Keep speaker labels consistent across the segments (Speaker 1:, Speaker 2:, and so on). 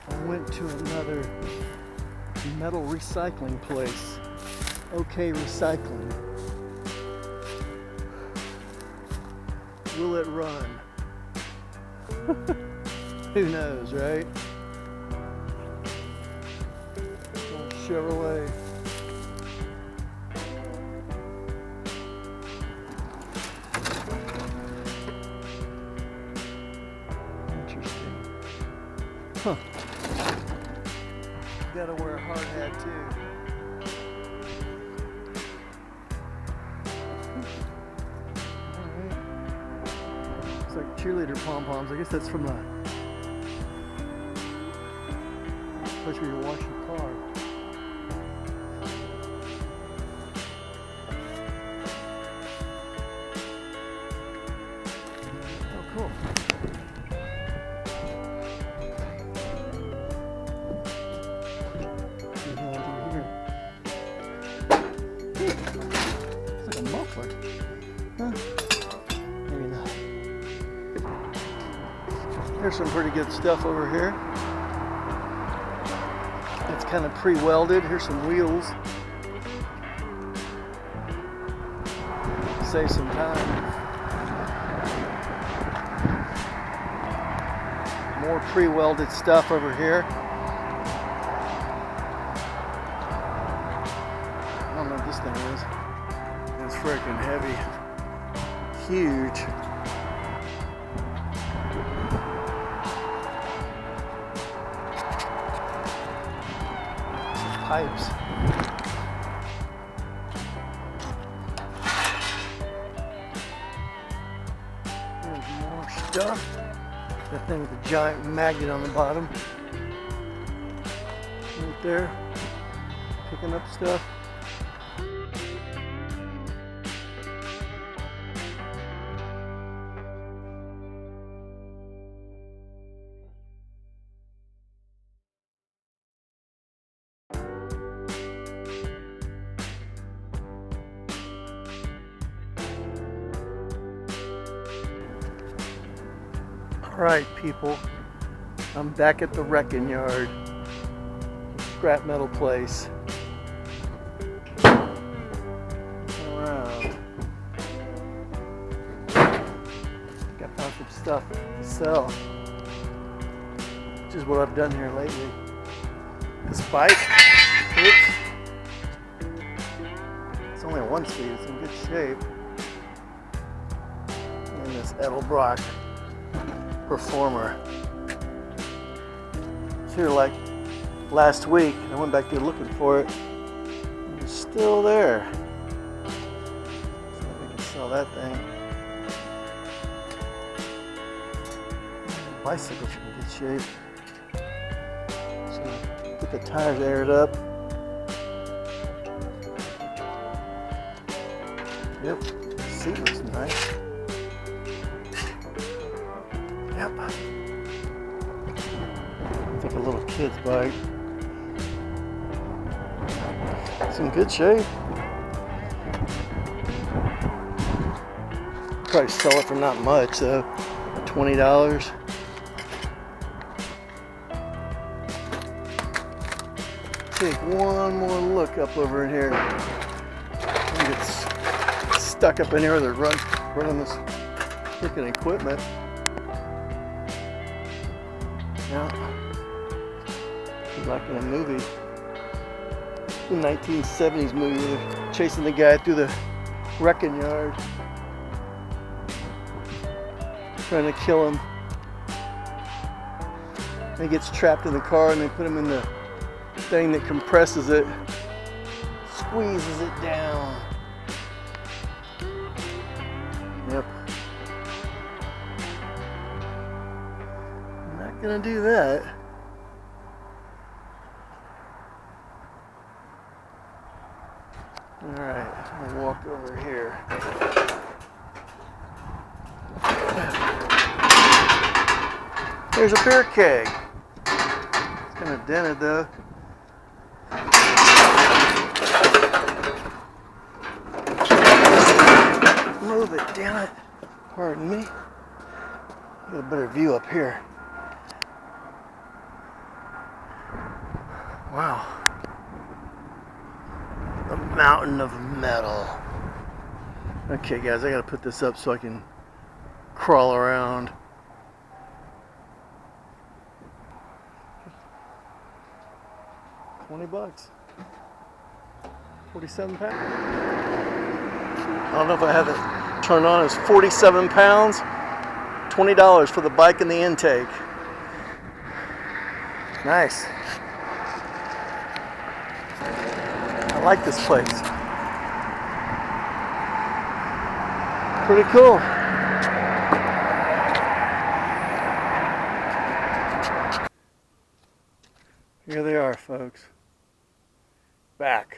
Speaker 1: I went to another metal recycling place. OK Recycling. Will it run? Who knows, right? Old Chevrolet. Interesting. Huh. Gotta wear a hard hat too. Alright. Looks like cheerleader pom-poms. I guess that's from the place where you wash your car. Oh, cool. It's like a muffler. Huh? Maybe not. There's some pretty good stuff over here. It's kind of pre-welded. Here's some wheels. Save some time. More pre-welded stuff over here. I don't know what this thing is. It's freaking heavy. Huge. Some pipes. There's more stuff. That thing with the giant magnet on the bottom. Right there. Picking up stuff. Alright people, I'm back at the wrecking yard, scrap metal place. Around. Got found some stuff to sell, which is what I've done here lately. This bike, oops, it's only a 1-speed, it's in good shape. And this Edelbrock Performer. It's here like last week, and I went back there looking for it. And it's still there. So we can sell that thing. The bicycle's in good shape. So get the tires aired up. Yep, seat looks nice. Yep. I think a little kid's bike. It's in good shape. Probably sell it for not much though. $20. Take one more look up over in here. I get stuck up in here where they're running this freaking equipment. Yeah, like in a movie, the 1970s movie, they're chasing the guy through the wrecking yard, trying to kill him. And he gets trapped in the car, and they put him in the thing that compresses it, squeezes it down. Yep. Gonna do that. Alright, I'll walk over here. There's a beer keg. It's kind of dented though. Move it, damn it. Pardon me. Get a better view up here. Wow. The mountain of metal. Okay guys, I gotta put this up so I can crawl around. $20. 47 pounds. I don't know if I have it turned on. It's 47 pounds. $20 for the bike and the intake. Nice. I like this place. Pretty cool. Here they are, folks. Back.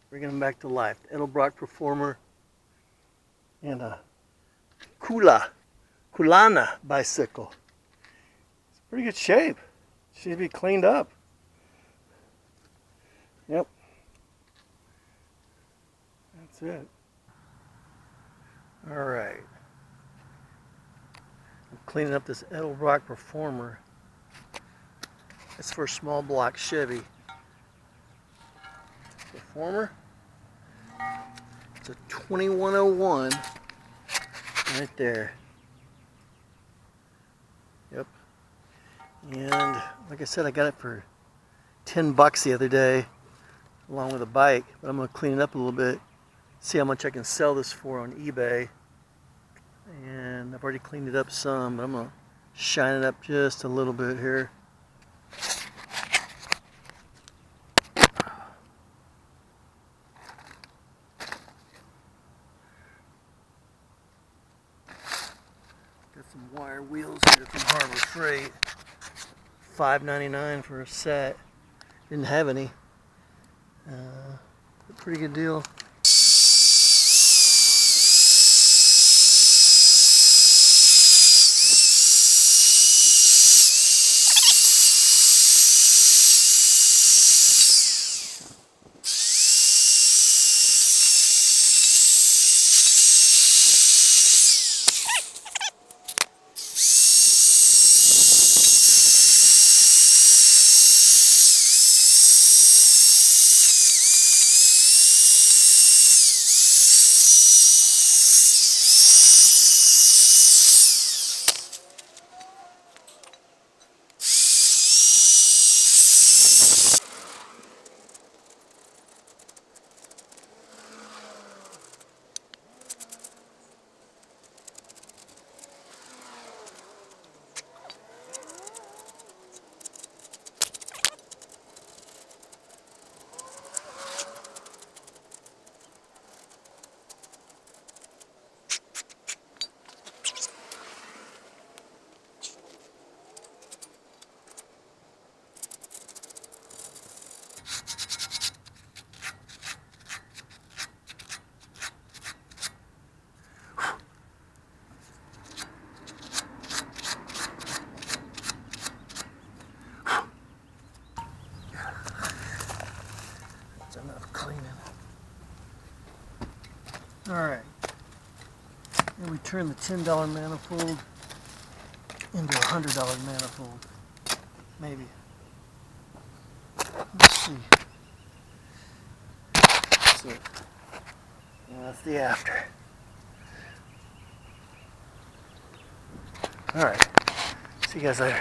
Speaker 1: Bringing them back to life. Edelbrock Performer and a Kulana bicycle. It's pretty good shape. Should be cleaned up. Yep. That's it. All right. I'm cleaning up this Edelbrock Performer. It's for a small block Chevy. Performer. It's a 2101 right there. Yep. And like I said, I got it for $10 the other day along with a bike, but I'm going to clean it up a little bit, see how much I can sell this for on eBay. And I've already cleaned it up some, but I'm going to shine it up just a little bit here. Got some wire wheels here from Harbor Freight. $5.99 for a set. Didn't have any. A pretty good deal. Enough cleaning. Alright. And we turn the $10 manifold into a $100 manifold. Maybe. Let's see. That's it. And that's the after. Alright. See you guys later.